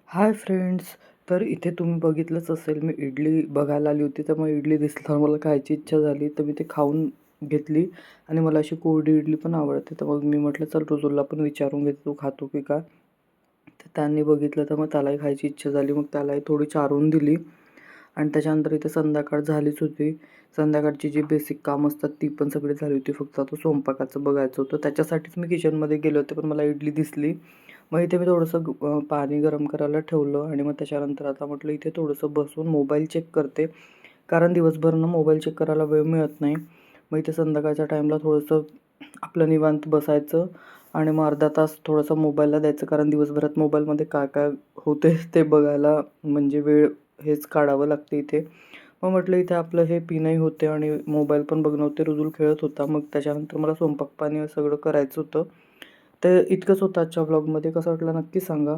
Hi friends. तर इथे तुम्ही बघितलंच असेल, मी इडली बघायला आली होती. तर मग इडली दिसल्यावर मला खायची इच्छा झाली. तर मी ते खाऊन घेतली आणि मला अशी कोरडी इडली पण आवडते. तर मग मी म्हटलं चल रुजूलला पण विचारून घेते, तू खातो की काय? तर त्यांनी बघितलं तर मग त्यालाही खायची इच्छा झाली. मग त्यालाही थोडी चारून दिली आणि त्याच्यानंतर इथे संध्याकाळ झालीच होती. संध्याकाळची जी बेसिक कामं असतात ती पण सगळी झाली होती. फक्त आता स्वयंपाकाचं बघायचं होतं. त्याच्यासाठीच मी किचनमध्ये गेले होते, पण मला इडली दिसली. मग इथे मी थोडंसं पाणी गरम करायला ठेवलं आणि मग त्याच्यानंतर आता म्हटलं इथे थोडंसं बसून मोबाईल चेक करते. कारण दिवसभर ना मोबाईल चेक करायला वेळ मिळत नाही. मग इथे संध्याकाळच्या टाईमला थोडंसं आपलं निवांत बसायचं आणि मग अर्धा तास थोडासा मोबाईलला द्यायचं. कारण दिवसभरात मोबाईलमध्ये काय काय होते ते बघायला म्हणजे वेळ हेच काढावं लागते इथे. मग म्हटलं इथे आपलं हे पिणंही होते आणि मोबाईल पण बघणं होते. रुजूल खेळत होता. मग त्याच्यानंतर मला स्वयंपाक पाणी सगळं करायचं होतं. तर इतकंच होतं आजच्या व्लॉगमध्ये. कसं वाटलं नक्की सांगा.